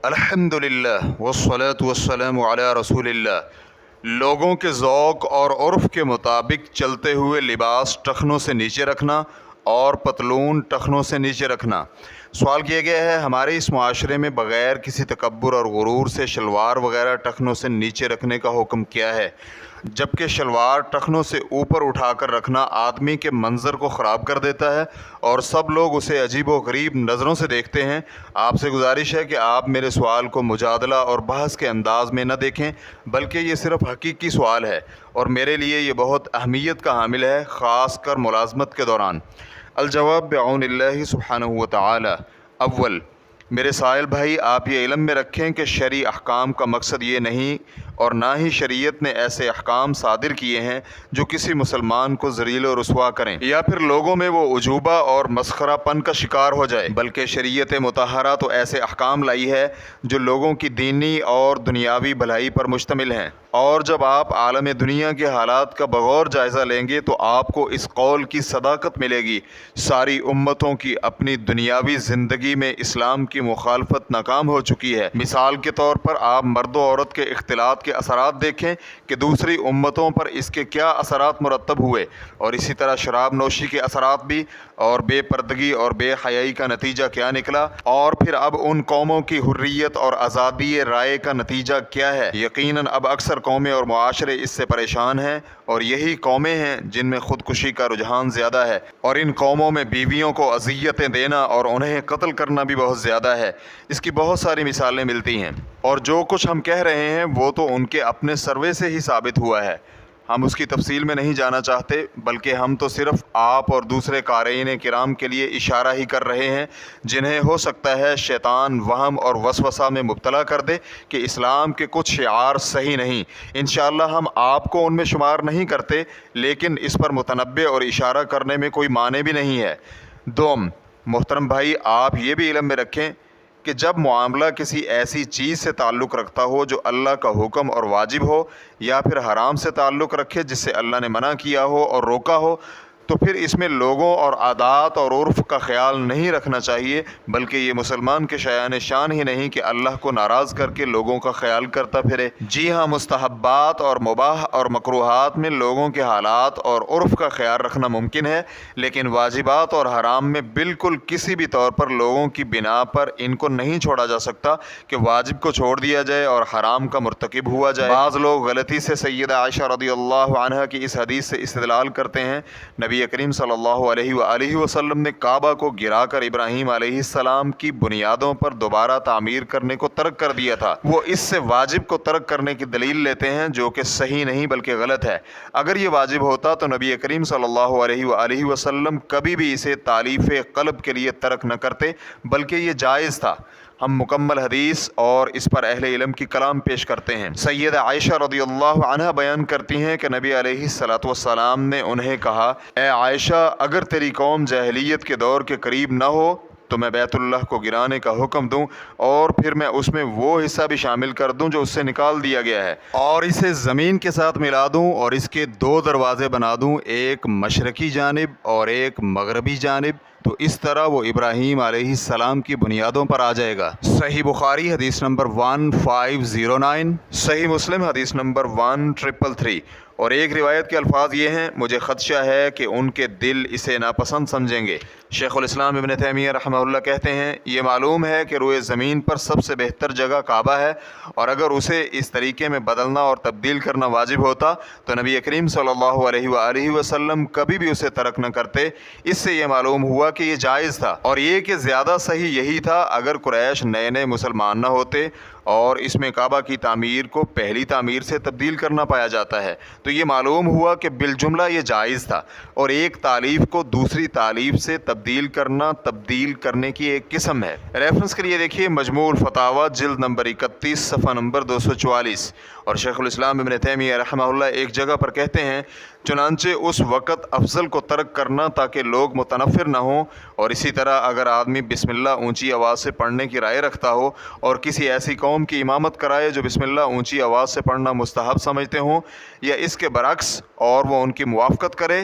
الحمدللہ والصلاة والسلام علی رسول اللہ۔ لوگوں کے ذوق اور عرف کے مطابق چلتے ہوئے لباس ٹخنوں سے نیچے رکھنا اور پتلون ٹخنوں سے نیچے رکھنا۔ سوال کیا گیا ہے ہمارے اس معاشرے میں بغیر کسی تکبر اور غرور سے شلوار وغیرہ ٹخنوں سے نیچے رکھنے کا حکم کیا ہے، جبکہ شلوار ٹخنوں سے اوپر اٹھا کر رکھنا آدمی کے منظر کو خراب کر دیتا ہے اور سب لوگ اسے عجیب و غریب نظروں سے دیکھتے ہیں۔ آپ سے گزارش ہے کہ آپ میرے سوال کو مجادلہ اور بحث کے انداز میں نہ دیکھیں، بلکہ یہ صرف حقیقی سوال ہے اور میرے لیے یہ بہت اہمیت کا حامل ہے، خاص کر ملازمت کے دوران۔ الجواب بعون اللہ سبحانہ وتعالی۔ اول، میرے سائل بھائی، آپ یہ علم میں رکھیں کہ شرعی احکام کا مقصد یہ نہیں اور نہ ہی شریعت نے ایسے احکام صادر کیے ہیں جو کسی مسلمان کو ذلیل و رسوا کریں یا پھر لوگوں میں وہ عجوبہ اور مسخرہ پن کا شکار ہو جائے، بلکہ شریعت مطہرہ تو ایسے احکام لائی ہے جو لوگوں کی دینی اور دنیاوی بھلائی پر مشتمل ہیں۔ اور جب آپ عالم دنیا کے حالات کا بغور جائزہ لیں گے تو آپ کو اس قول کی صداقت ملے گی، ساری امتوں کی اپنی دنیاوی زندگی میں اسلام کی مخالفت ناکام ہو چکی ہے۔ مثال کے طور پر آپ مرد و عورت کے اختلاط کے اثرات دیکھیں کہ دوسری امتوں پر اس کے کیا اثرات مرتب ہوئے، اور اسی طرح شراب نوشی کے اثرات بھی، اور بے پردگی اور بے حیائی کا نتیجہ کیا نکلا، اور پھر اب ان قوموں کی حریت اور آزادی رائے کا نتیجہ کیا ہے۔ یقیناً اب اکثر قومیں اور معاشرے اس سے پریشان ہیں، اور یہی قومیں ہیں جن میں خودکشی کا رجحان زیادہ ہے، اور ان قوموں میں بیویوں کو اذیتیں دینا اور انہیں قتل کرنا بھی بہت زیادہ ہے۔ اس کی بہت ساری مثالیں ملتی ہیں، اور جو کچھ ہم کہہ رہے ہیں وہ تو ان کے اپنے سروے سے ہی ثابت ہوا ہے۔ ہم اس کی تفصیل میں نہیں جانا چاہتے، بلکہ ہم تو صرف آپ اور دوسرے قارئین کرام کے لیے اشارہ ہی کر رہے ہیں جنہیں ہو سکتا ہے شیطان وہم اور وسوسہ میں مبتلا کر دے کہ اسلام کے کچھ شعار صحیح نہیں۔ انشاءاللہ ہم آپ کو ان میں شمار نہیں کرتے، لیکن اس پر متنبہ اور اشارہ کرنے میں کوئی معنی بھی نہیں ہے۔ دوم، محترم بھائی، آپ یہ بھی علم میں رکھیں کہ جب معاملہ کسی ایسی چیز سے تعلق رکھتا ہو جو اللہ کا حکم اور واجب ہو، یا پھر حرام سے تعلق رکھے جس سے اللہ نے منع کیا ہو اور روکا ہو، تو پھر اس میں لوگوں اور عادات اور عرف کا خیال نہیں رکھنا چاہیے، بلکہ یہ مسلمان کے شایان شان ہی نہیں کہ اللہ کو ناراض کر کے لوگوں کا خیال کرتا پھرے۔ جی ہاں، مستحبات اور مباح اور مکروہات میں لوگوں کے حالات اور عرف کا خیال رکھنا ممکن ہے، لیکن واجبات اور حرام میں بالکل کسی بھی طور پر لوگوں کی بنا پر ان کو نہیں چھوڑا جا سکتا کہ واجب کو چھوڑ دیا جائے اور حرام کا مرتکب ہوا جائے۔ بعض لوگ غلطی سے سیدہ عائشہ رضی اللہ عنہا کی اس حدیث سے استدلال کرتے ہیں، نبی کریم صلی اللہ علیہ وآلہ وسلم نے کعبہ کو گرا کر ابراہیم علیہ السلام کی بنیادوں پر دوبارہ تعمیر کرنے کو ترک کر دیا تھا۔ وہ اس سے واجب کو ترک کرنے کی دلیل لیتے ہیں، جو کہ صحیح نہیں بلکہ غلط ہے۔ اگر یہ واجب ہوتا تو نبی کریم صلی اللہ علیہ وآلہ وسلم کبھی بھی اسے تالیف قلب کے لیے ترک نہ کرتے، بلکہ یہ جائز تھا۔ ہم مکمل حدیث اور اس پر اہل علم کی کلام پیش کرتے ہیں۔ سیدہ عائشہ رضی اللہ عنہا بیان کرتی ہیں کہ نبی علیہ الصلوۃ والسلام نے انہیں کہا، اے عائشہ، اگر تیری قوم جاہلیت کے دور کے قریب نہ ہو تو میں بیت اللہ کو گرانے کا حکم دوں، اور پھر میں اس میں وہ حصہ بھی شامل کر دوں جو اس سے نکال دیا گیا ہے، اور اسے زمین کے ساتھ ملا دوں اور اس کے دو دروازے بنا دوں، ایک مشرقی جانب اور ایک مغربی جانب، تو اس طرح وہ ابراہیم علیہ السلام کی بنیادوں پر آ جائے گا۔ صحیح بخاری حدیث نمبر 1509، صحیح مسلم حدیث نمبر 1333۔ اور ایک روایت کے الفاظ یہ ہیں، مجھے خدشہ ہے کہ ان کے دل اسے ناپسند سمجھیں گے۔ شیخ الاسلام ابن تیمیہ رحمہ اللہ کہتے ہیں، یہ معلوم ہے کہ روئے زمین پر سب سے بہتر جگہ کعبہ ہے، اور اگر اسے اس طریقے میں بدلنا اور تبدیل کرنا واجب ہوتا تو نبی کریم صلی اللہ علیہ وآلہ وسلم کبھی بھی اسے ترک نہ کرتے۔ اس سے یہ معلوم ہوا کہ یہ جائز تھا، اور یہ کہ زیادہ صحیح یہی تھا اگر قریش نئے نئے مسلمان نہ ہوتے اور اس میں کعبہ کی تعمیر کو پہلی تعمیر سے تبدیل کرنا پایا جاتا ہے، تو یہ معلوم ہوا کہ بالجملہ یہ جائز تھا، اور ایک تالیف کو دوسری تالیف سے تبدیل کرنا تبدیل کرنے کی ایک قسم ہے۔ ریفرنس کے لیے دیکھیے مجموع الفتاوی جلد نمبر 31 صفحہ نمبر 244۔ اور شیخ الاسلام ابن تیمیہ رحمہ اللہ ایک جگہ پر کہتے ہیں، چنانچہ اس وقت افضل کو ترک کرنا تاکہ لوگ متنفر نہ ہوں، اور اسی طرح اگر آدمی بسم اللہ اونچی آواز سے پڑھنے کی رائے رکھتا ہو اور کسی ایسی قوم کی امامت کرائے جو بسم اللہ اونچی آواز سے پڑھنا مستحب سمجھتے ہوں، یا اس کے برعکس اور وہ ان کی موافقت کرے،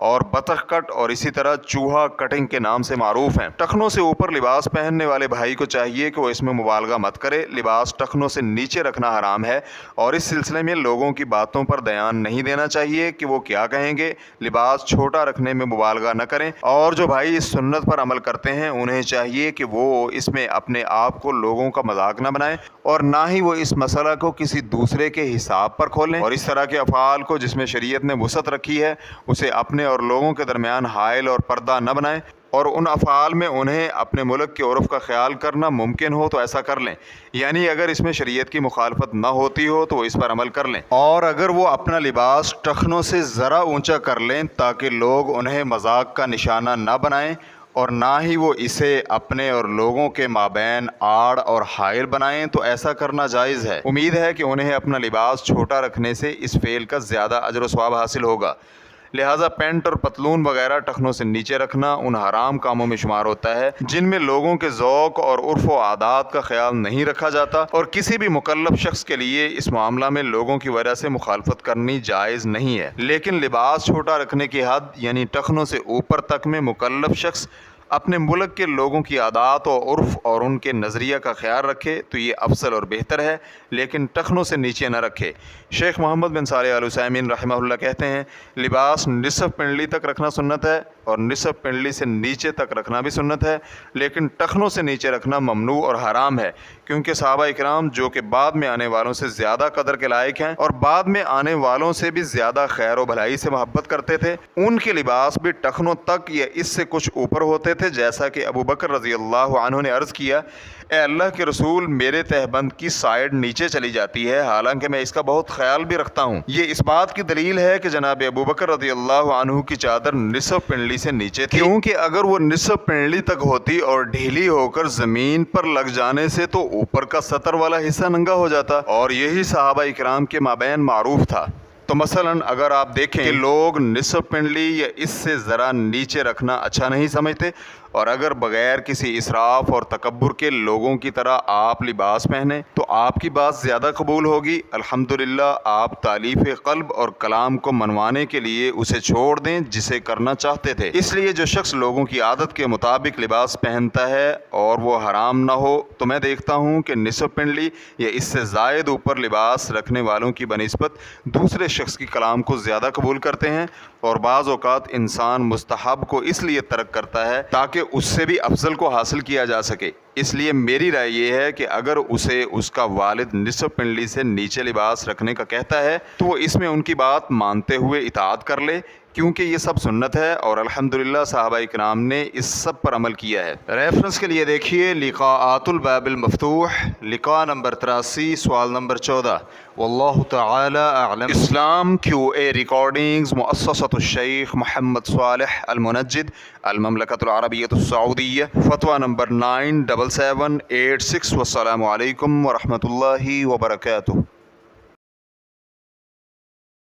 اور بطخ کٹ اور اسی طرح چوہا کٹنگ کے نام سے معروف ہیں۔ ٹخنوں سے اوپر لباس پہننے والے بھائی کو چاہیے کہ وہ اس میں مبالغہ مت کرے۔ لباس ٹخنوں سے نیچے رکھنا حرام ہے اور اس سلسلے میں لوگوں کی باتوں پر دھیان نہیں دینا چاہیے کہ وہ کیا کہیں گے۔ لباس چھوٹا رکھنے میں مبالغہ نہ کریں، اور جو بھائی اس سنت پر عمل کرتے ہیں انہیں چاہیے کہ وہ اس میں اپنے آپ کو لوگوں کا مذاق نہ بنائیں اور نہ ہی وہ اس مسئلہ کو کسی دوسرے کے حساب پر کھولیں، اور اس طرح کے افعال کو جس میں شریعت نے وسعت رکھی ہے اسے اپنے اور لوگوں کے درمیان حائل اور پردہ نہ بنائیں، اور ان افعال میں انہیں اپنے ملک کے عرف کا خیال کرنا ممکن ہو تو ایسا کر لیں، یعنی اگر اس میں شریعت کی مخالفت نہ ہوتی ہو تو وہ اس پر عمل کر لیں، اور اگر وہ اپنا لباس ٹخنوں سے ذرا اونچا کر لیں تاکہ لوگ انہیں مذاق کا نشانہ نہ بنائیں اور نہ ہی وہ اسے اپنے اور لوگوں کے مابین آڑ اور حائل بنائیں تو ایسا کرنا جائز ہے۔ امید ہے کہ انہیں اپنا لباس چھوٹا رکھنے سے اس فعل کا زیادہ اجر و ثواب حاصل ہوگا۔ لہٰذا پینٹ اور پتلون وغیرہ ٹخنوں سے نیچے رکھنا ان حرام کاموں میں شمار ہوتا ہے جن میں لوگوں کے ذوق اور عرف و عادات کا خیال نہیں رکھا جاتا، اور کسی بھی مکلف شخص کے لیے اس معاملہ میں لوگوں کی وجہ سے مخالفت کرنی جائز نہیں ہے۔ لیکن لباس چھوٹا رکھنے کی حد یعنی ٹخنوں سے اوپر تک میں مکلف شخص اپنے ملک کے لوگوں کی عادات و عرف اور ان کے نظریہ کا خیال رکھے تو یہ افضل اور بہتر ہے، لیکن ٹخنوں سے نیچے نہ رکھے۔ شیخ محمد بن صالح آل عثیمین رحمہ اللہ کہتے ہیں لباس نصف پنڈلی تک رکھنا سنت ہے اور نصف پنڈلی سے نیچے تک رکھنا بھی سنت ہے، لیکن ٹخنوں سے نیچے رکھنا ممنوع اور حرام ہے، کیونکہ صحابہ اکرام جو کہ بعد میں آنے والوں سے زیادہ قدر کے لائق ہیں اور بعد میں آنے والوں سے بھی زیادہ خیر و بھلائی سے محبت کرتے تھے، ان کے لباس بھی ٹخنوں تک یا اس سے کچھ اوپر ہوتے تھے، جیسا کہ ابو بکر رضی اللہ عنہ نے عرض کیا اے اللہ کے رسول میرے تہبند کی سائیڈ نیچے چلی جاتی ہے، حالانکہ میں اس کا بہت خیال بھی رکھتا ہوں۔ یہ اس بات کی دلیل ہے کہ جناب ابو بکر رضی اللہ عنہ کی چادر نصف پنڈلی سے نیچے تھی، کیونکہ اگر وہ نصف پنڈلی تک ہوتی اور ڈھیلی ہو کر زمین پر لگ جانے سے تو اوپر کا سطر والا حصہ ننگا ہو جاتا، اور یہی صحابہ اکرام کے مابین معروف تھا۔ تو مثلا اگر آپ دیکھیں کہ لوگ نصف پنڈلی یا اس سے ذرا نیچے رکھنا اچھا نہیں سمجھتے، اور اگر بغیر کسی اسراف اور تکبر کے لوگوں کی طرح آپ لباس پہنیں تو آپ کی بات زیادہ قبول ہوگی۔ الحمدللہ آپ تالیف قلب اور کلام کو منوانے کے لیے اسے چھوڑ دیں جسے کرنا چاہتے تھے۔ اس لیے جو شخص لوگوں کی عادت کے مطابق لباس پہنتا ہے اور وہ حرام نہ ہو، تو میں دیکھتا ہوں کہ نصف پنڈلی یا اس سے زائد اوپر لباس رکھنے والوں کی بنسبت دوسرے شخص کی کلام کو زیادہ قبول کرتے ہیں، اور بعض اوقات انسان مستحب کو اس لیے ترک کرتا ہے تاکہ اس سے بھی افضل کو حاصل کیا جا سکے۔ اس لیے میری رائے یہ ہے کہ اگر اسے اس کا والد نصف پنڈلی سے نیچے لباس رکھنے کا کہتا ہے تو وہ اس میں ان کی بات مانتے ہوئے اطاعت کر لے، کیونکہ یہ سب سنت ہے اور الحمدللہ صحابہ اکرام نے اس سب پر عمل کیا ہے۔ ریفرنس کے لیے دیکھیے لقاءات الباب المفتوح، لقاء نمبر 83، سوال نمبر 14۔ واللہ تعالی اعلم۔ اسلام QA ریکارڈنگز، مؤسسۃ الشیخ محمد صالح المنجد، المملکۃ العربیۃ السعودیہ، فتویٰ نمبر 97786۔ والسلام علیکم ورحمۃ اللہ وبرکاتہ۔